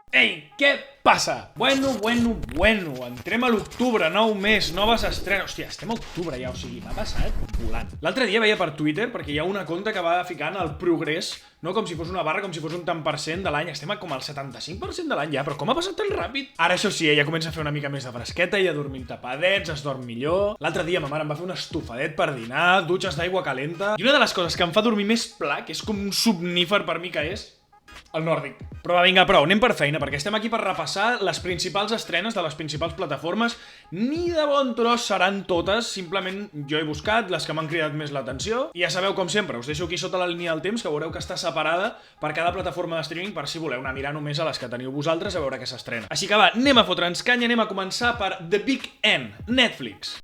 Ei, què passa? Bueno, entrem a l'octubre, nou mes, noves estrenes. Hòstia, estem a octubre ja, o sigui, m'ha passat volant. L'altre dia veia per Twitter, perquè hi ha una conta que va ficant el progrés, no com si fos una barra, com si fos un tant per cent de l'any. Estem com al 75% de l'any ja, però com ha passat tan ràpid? Ara això sí, ja comença a fer una mica més de fresqueta, ja dormim tapadets, es dorm millor. L'altre dia ma mare em va fer un estofadet per dinar, dutxes d'aigua calenta. I una de les coses que em fa dormir més pla, que és com un somnífer per mi que és el nòrdic. Però va, vinga, prou, anem per feina, perquè estem aquí per repassar les principals estrenes de les principals plataformes. Ni de bon tros seran totes, simplement jo he buscat les que m'han cridat més l'atenció. I ja sabeu, com sempre, us deixo aquí sota la línia del temps, que veureu que està separada per cada plataforma de streaming, per si voleu anar a mirar només a les que teniu vosaltres a veure què s'estrena. Així que va, anem a fotre'ns canya, anem a començar per The Big N, Netflix.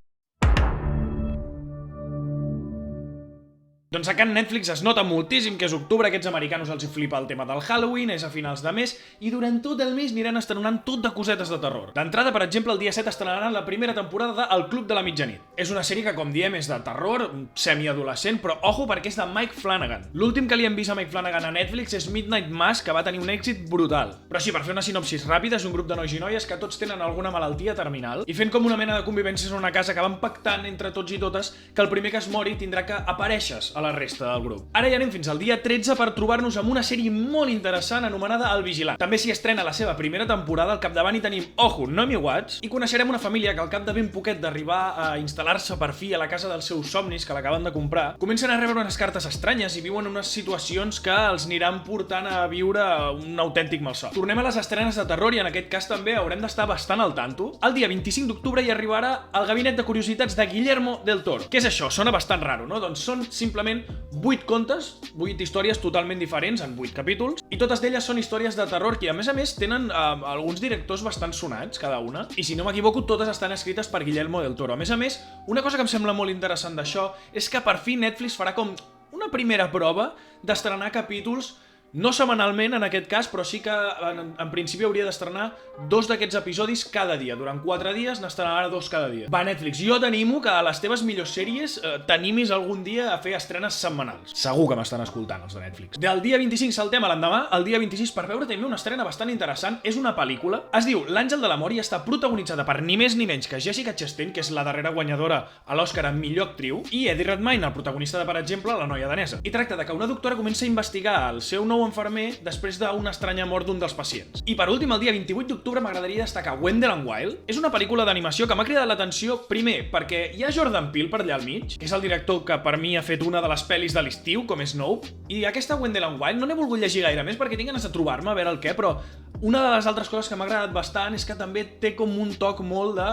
Doncs acá en Netflix es nota moltíssim que és octubre, aquests americanos els hi flipa el tema del Halloween, és a finals de mes, i durant tot el mes aniran estrenant tot de cosetes de terror. D'entrada, per exemple, el dia 7 estrenaran la primera temporada de El Club de la Mitjanit. És una sèrie que, com diem, és de terror, semiadolescent, però ojo perquè és de Mike Flanagan. L'últim que li hem vist a Mike Flanagan a Netflix és Midnight Mass, que va tenir un èxit brutal. Però sí, per fer una sinopsis ràpida, és un grup de nois i noies que tots tenen alguna malaltia terminal i fent com una mena de convivències en una casa que van pactant entre tots i totes que el primer que es mori tindrà que aparèixer a la resta del grup. Ara ja anem fins al dia 13 per trobar-nos amb una sèrie molt interessant anomenada El Vigilant. També s'hi estrena la seva primera temporada, al capdavant hi tenim, ojo, Naomi Watts, i coneixerem una família que al cap de ben poquet d'arribar a instal·lar-se per fi a la casa dels seus somnis que l'acaben de comprar, comencen a rebre unes cartes estranyes i viuen unes situacions que els aniran portant a viure un autèntic malson. Tornem a les estrenes de terror i en aquest cas també haurem d'estar bastant al tanto. El dia 25 d'octubre hi arribarà El Gabinet de Curiositats de Guillermo del Toro. Què és això? Sona bastant raro, no? Doncs són simplement 8 contes, 8 històries totalment diferents en 8 capítols, i totes d'elles són històries de terror que a més tenen alguns directors bastant sonats cada una, i si no m'equivoco totes estan escrites per Guillermo del Toro. A més, una cosa que em sembla molt interessant d'això és que per fi Netflix farà com una primera prova d'estrenar capítols no setmanalment en aquest cas, però sí que en principi hauria d'estrenar 2 d'aquests episodis cada dia. Durant 4 dies n'estrenarà 2 cada dia. Va, Netflix, jo t'animo que a les teves millors sèries t'animis algun dia a fer estrenes setmanals. Segur que m'estan escoltant els de Netflix. Del dia 25 saltem a l'endemà, el dia 26 per veure també una estrena bastant interessant. És una pel·lícula, es diu L'Àngel de la Mort i està protagonitzada per ni més ni menys que Jessica Chastain, que és la darrera guanyadora a l'Oscar a millor actriu, i Eddie Redmayne, el protagonista de, per exemple, La noia danesa. I tracta de que una doctora comença a investigar el seu nou enfermer després d'una estranya mort d'un dels pacients. I per últim, el dia 28 d'octubre m'agradaria destacar Wendell and Wild. És una pel·lícula d'animació que m'ha cridat l'atenció, primer, perquè hi ha Jordan Peele per allà al mig, que és el director que per mi ha fet una de les pel·lis de l'estiu, com és Nope, i aquesta Wendell and Wild no n'he volgut llegir gaire més perquè tinc ganes de trobar-me a veure el què, però una de les altres coses que m'ha agradat bastant és que també té com un toc molt de,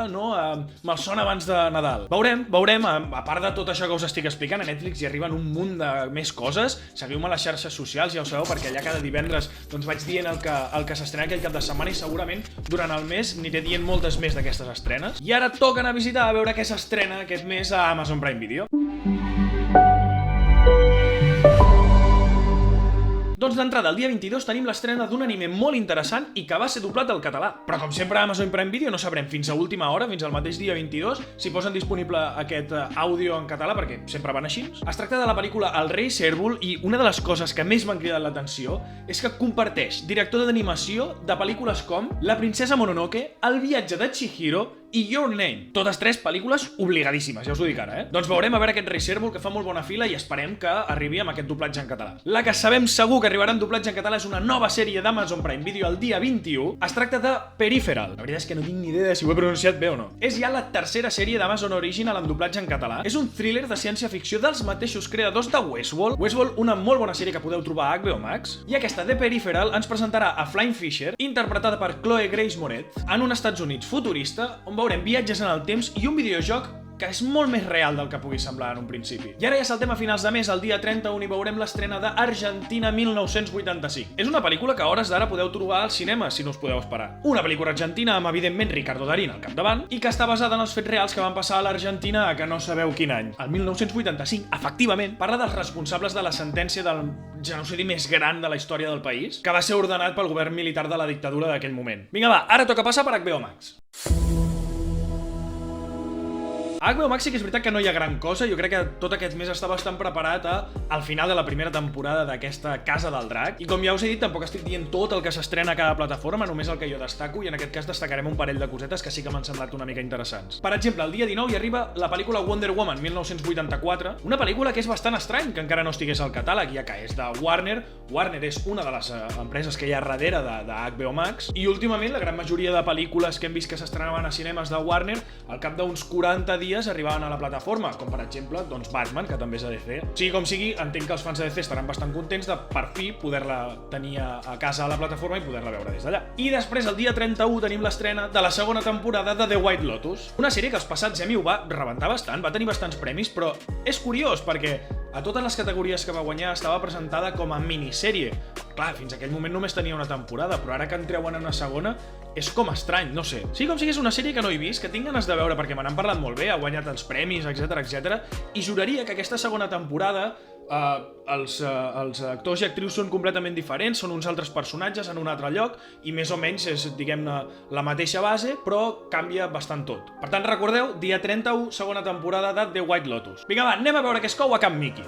malson abans de Nadal. Veurem, a part de tot això que us estic explicant, a Netflix hi arriben un munt de més coses. Seguiu-me a les xarxes socials, ja ho sabeu, perquè allà cada divendres doncs vaig dient el que s'estrena aquell cap de setmana i segurament durant el mes aniré dient moltes més d'aquestes estrenes. I ara toca anar a visitar a veure què s'estrena aquest mes a Amazon Prime Video. Doncs d'entrada, el dia 22 tenim l'estrena d'un anime molt interessant i que va ser doblat al català. Però com sempre a Amazon Prime Video no sabrem fins a última hora, fins al mateix dia 22, si posen disponible aquest àudio en català, perquè sempre van així. Es tracta de la pel·lícula El rei Cérvol i una de les coses que més m'han cridat l'atenció és que comparteix director d'animació de pel·lícules com La princesa Mononoke, El viatge de Chihiro i Your Name. Totes 3 pel·lícules obligadíssimes, ja us ho dic ara, Doncs veurem a veure aquest rei Cérvol que fa molt bona fila i esperem que arribi amb aquest doblatge en català. La que sabem segur que arribarà en doblatge en català és una nova sèrie d'Amazon Prime Video el dia 21. Es tracta de Peripheral. La veritat és que no tinc ni idea de si ho he pronunciat bé o no. És ja la tercera sèrie d'Amazon Original en doblatge en català. És un thriller de ciència-ficció dels mateixos creadors de Westworld. Westworld, una molt bona sèrie que podeu trobar a HBO Max. I aquesta de Peripheral ens presentarà a Flying Fisher, interpretada per Chloe Grace Moretz, en un Estats Units futurista on veurem viatges en el temps i un videojoc que és molt més real del que pugui semblar en un principi. I ara ja saltem a finals de mes, el dia 31, i veurem l'estrena d'Argentina 1985. És una pel·lícula que a hores d'ara podeu trobar al cinema, si no us podeu esperar. Una pel·lícula argentina amb, evidentment, Ricardo Darín al capdavant i que està basada en els fets reals que van passar a l'Argentina a que no sabeu quin any. El 1985, efectivament, parla dels responsables de la sentència del genocidi més gran de la història del país, que va ser ordenat pel govern militar de la dictadura d'aquell moment. Vinga, va, ara toca passar per HBO Max. A HBO Max sí que és veritat que no hi ha gran cosa, jo crec que tot aquest mes està bastant preparat al final de la primera temporada d'aquesta Casa del Drac, i com ja us he dit, tampoc estic dient tot el que s'estrena a cada plataforma, només el que jo destaco, i en aquest cas destacarem un parell de cosetes que sí que m'han semblat una mica interessants. Per exemple, el dia 19 hi arriba la pel·lícula Wonder Woman 1984, una pel·lícula que és bastant estrany que encara no estigués al catàleg, ja que és de Warner. Warner és una de les empreses que hi ha darrere de HBO Max, i últimament la gran majoria de pel·lícules que hem vist que s'estrenaven a cinemes de Warner, al cap d'uns 40 dies arribaven a la plataforma, com per exemple, doncs Batman, que també és de DC. Sigui com sigui, entenc que els fans de DC estaran bastant contents de, per fi, poder-la tenir a casa a la plataforma i poder-la veure des d'allà. I després, el dia 31, tenim l'estrena de la segona temporada de The White Lotus, una sèrie que els passats Emmy ho va rebentar bastant, va tenir bastants premis, però és curiós perquè a totes les categories que va guanyar estava presentada com a minissèrie. Clar, fins aquell moment només tenia una temporada, però ara que en treuen una segona és com estrany, no sé. Sí, com sigui, és una sèrie que no he vist, que tinc ganes de veure perquè me n'han parlat molt bé, ha guanyat els premis, etc, i juraria que aquesta segona temporada els actors i actrius són completament diferents, són uns altres personatges en un altre lloc i més o menys és, diguem-ne, la mateixa base, però canvia bastant tot. Per tant, recordeu, dia 31, segona temporada de The White Lotus. Vinga, va, anem a veure què es cou a Camp Mickey.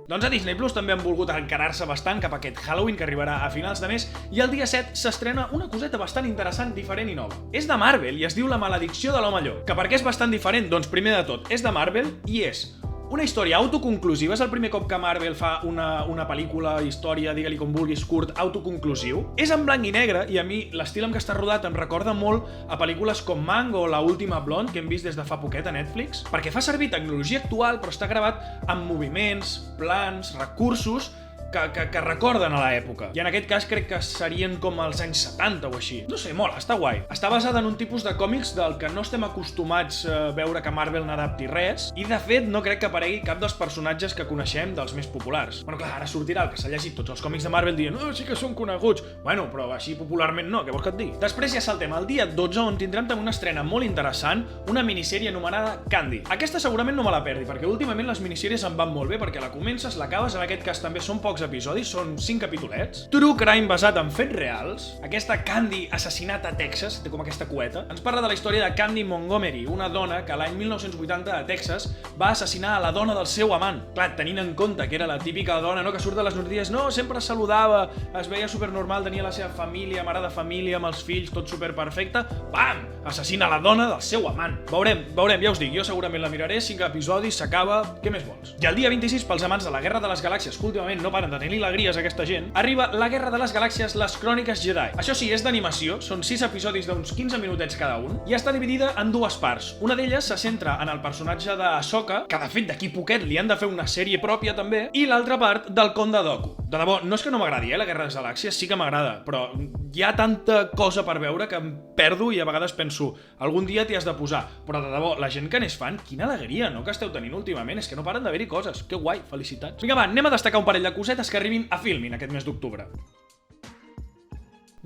Doncs a Disney Plus també han volgut encarar-se bastant cap a aquest Halloween que arribarà a finals de mes, i el dia 7 s'estrena una coseta bastant interessant, diferent i nova. És de Marvel i es diu La maledicció de l'home llop. Que per què és bastant diferent? Doncs primer de tot, és de Marvel i és una història autoconclusiva. És el primer cop que Marvel fa una pel·lícula, història, digue-li com vulguis, curt, autoconclusiu. És en blanc i negre i a mi l'estil en què està rodat em recorda molt a pel·lícules com Mango o La última Blonde, que hem vist des de fa poquet a Netflix, perquè fa servir tecnologia actual però està gravat amb moviments, plans, recursos que recorden a l'època. I en aquest cas crec que serien com els anys 70 o així. No sé, mola, està guai. Està basada en un tipus de còmics del que no estem acostumats a veure que Marvel n'adapti res, i de fet no crec que aparegui cap dels personatges que coneixem dels més populars. Bueno, clar, ara sortirà el que s'ha llegit tots els còmics de Marvel dient sí que són coneguts. Bueno, però així popularment no, què vols que et digui? Després ja saltem al dia 12, on tindrem també una estrena molt interessant, una minissèrie anomenada Candy. Aquesta segurament no me la perdi, perquè últimament les minissèries em van molt bé, perquè la comences, l'acabes, en aquest cas també són pocs episodis, són 5 capitolets. True crime basat en fets reals. Aquesta Candy, assassinat a Texas, té com aquesta cueta, ens parla de la història de Candy Montgomery, una dona que l'any 1980 a Texas va assassinar a la dona del seu amant. Clar, tenint en compte que era la típica dona, no, que surt de les notícies, no, sempre saludava, es veia supernormal, tenia la seva família, mare de família, amb els fills, tot superperfecte, bam! Assassina la dona del seu amant. Veurem, ja us dic, jo segurament la miraré, 5 episodis, s'acaba, què més vols? I el dia 26, pels amants de la Guerra de les Galàxies, que últimament no paren de tenir alegries aquesta gent, arriba la Guerra de les Galàxies, les Cròniques Jedi. Això sí, és d'animació, són 6 episodis d'uns 15 minutets cada un, i està dividida en dues parts. Una d'elles se centra en el personatge d'Ahsoka, que de fet d'aquí poquet li han de fer una sèrie pròpia també, i l'altra part del Conde Dooku. De debò, no és que no m'agradi, la Guerra de les Galàxies, sí que m'agrada, però hi ha tanta cosa per veure que em perdo i a vegades penso, algun dia t'hi has de posar. Però de debò, la gent que n'és fan, quina alegria, no, que esteu tenint últimament, és que no paren d'haver-hi coses. Que guai, felicitats. Vinga, va, anem a destacar un parell de cosetes que arribin a Filmin aquest mes d'octubre.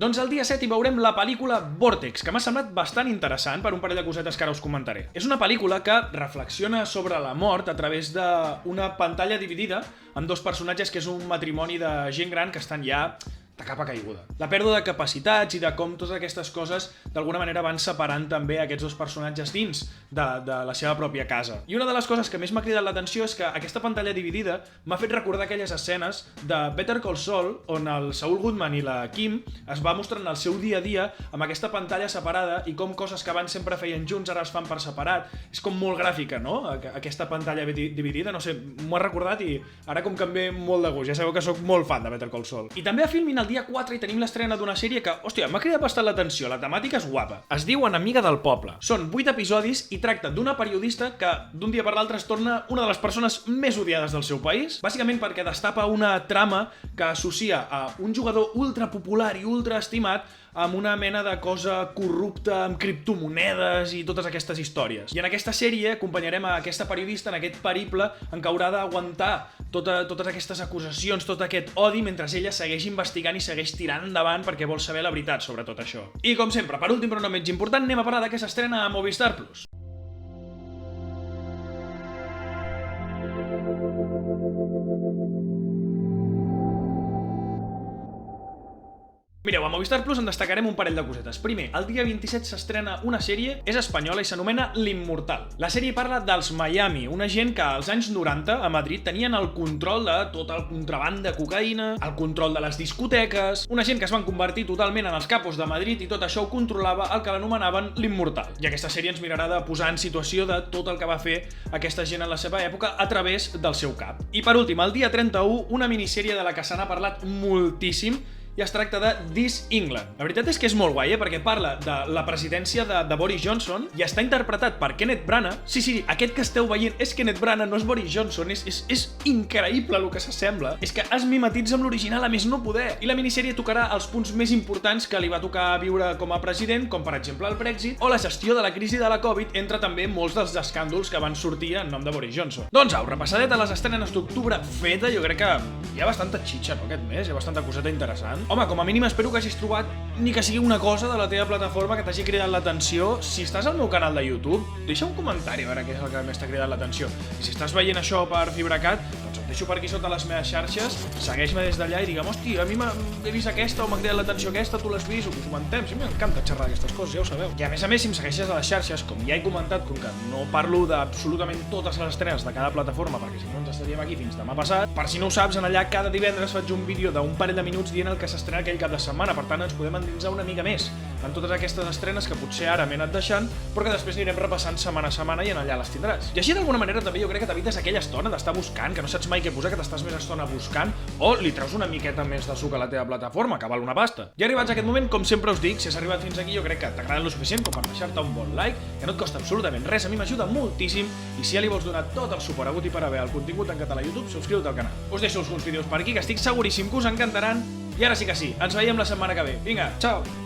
Doncs el dia 7 hi veurem la pel·lícula Vortex, que m'ha semblat bastant interessant per un parell de cosetes que ara us comentaré. És una pel·lícula que reflexiona sobre la mort a través d'una pantalla dividida amb dos personatges, que és un matrimoni de gent gran que estan ja de capa caiguda. La pèrdua de capacitats i de com totes aquestes coses d'alguna manera van separant també aquests dos personatges dins de la seva pròpia casa. I una de les coses que més m'ha cridat l'atenció és que aquesta pantalla dividida m'ha fet recordar aquelles escenes de Better Call Saul, on el Saul Goodman i la Kim es va mostrant el seu dia a dia amb aquesta pantalla separada i com coses que abans sempre feien junts ara es fan per separat. És com molt gràfica, no? Aquesta pantalla dividida, no sé, m'ho ha recordat i ara com que em ve molt de gust. Ja sabeu que sóc molt fan de Better Call Saul. I també a Filmin el dia 4 hi tenim l'estrena d'una sèrie que, hòstia, m'ha cridat bastant l'atenció, la temàtica és guapa. Es diu Enemiga del poble. Són 8 episodis i tracta d'una periodista que d'un dia per l'altre es torna una de les persones més odiades del seu país, bàsicament perquè destapa una trama que associa a un jugador ultra popular i ultra estimat amb una mena de cosa corrupta, amb criptomonedes i totes aquestes històries. I en aquesta sèrie acompanyarem a aquesta periodista en aquest periple en què haurà d'aguantar totes aquestes acusacions, tot aquest odi, mentre ella segueix investigant i segueix tirant endavant perquè vol saber la veritat sobre tot això. I com sempre, per últim però no menys important, anem a parlar de què s'estrena a Movistar Plus. Mireu, a Movistar Plus en destacarem un parell de cosetes. Primer, el dia 27 s'estrena una sèrie, és espanyola i s'anomena L'Immortal. La sèrie parla dels Miami, una gent que als anys 90 a Madrid tenien el control de tot el contraband de cocaïna, el control de les discoteques, una gent que es van convertir totalment en els capos de Madrid i tot això ho controlava el que l'anomenaven l'Immortal. I aquesta sèrie ens mirarà de posar en situació de tot el que va fer aquesta gent en la seva època a través del seu cap. I per últim, el dia 31, una minissèrie de la que se n'ha parlat moltíssim, i es tracta de This England. La veritat és que és molt guai, perquè parla de la presidència de Boris Johnson i està interpretat per Kenneth Branagh. Sí, aquest que esteu veient és Kenneth Branagh, no és Boris Johnson, és increïble el que s'assembla. És que es mimetitza amb l'original a més no poder. I la minissèrie tocarà els punts més importants que li va tocar viure com a president, com per exemple el Brexit o la gestió de la crisi de la Covid, entre també molts dels escàndols que van sortir en nom de Boris Johnson. Doncs au, repassadet a les estrenes d'octubre feta, jo crec que hi ha bastanta xitxa, no, aquest mes, hi ha bastanta coseta interessant. Home, com a mínim espero que hagis trobat ni que sigui una cosa de la teva plataforma que t'hagi cridat l'atenció. Si estàs al meu canal de YouTube, deixa un comentari a veure què és el que més t'ha cridat l'atenció. I si estàs veient això per FibraCat, doncs et deixo per aquí sota les meves xarxes, segueix-me des d'allà i digue'm, hosti, a mi he vist aquesta o m'ha cridat l'atenció aquesta, tu l'has vist, ho comentem, sí, m'encanta xerrar d'aquestes coses, ja ho sabeu. I a més, si em segueixes a les xarxes, com ja he comentat, com que no parlo d'absolutament totes les estrenes de cada plataforma, perquè si no ens estaríem aquí fins demà passat, per si no ho saps, en allà cada divendres faig un vídeo d'un parell de minuts dient el que s'estrena aquell cap de setmana, per tant ens podem endinsar una mica més en totes aquestes estrenes que potser ara m'he anat deixant, però que després anirem repassant setmana a setmana i en allà les tindràs. I així d'alguna manera també jo crec que t'evites aquella estona d'estar buscant, que no saps mai què posar, que t'estàs més estona buscant, o li treus una miqueta més de suc a la teva plataforma, que val una pasta. I arribats a aquest moment, com sempre us dic, si has arribat fins aquí jo crec que t'agrada lo suficient com per deixar-te un bon like, que no et costa absolutament res, a mi m'ajuda moltíssim, i si ja li vols donar tot el suport hagut i per haver al contingut en català a YouTube, subscriu-te al canal. Us deixo alguns vídeos per aquí que estic seguríssim que us encantaran. I ara sí que sí, ens veiem la setmana que ve. Vinga, ciao!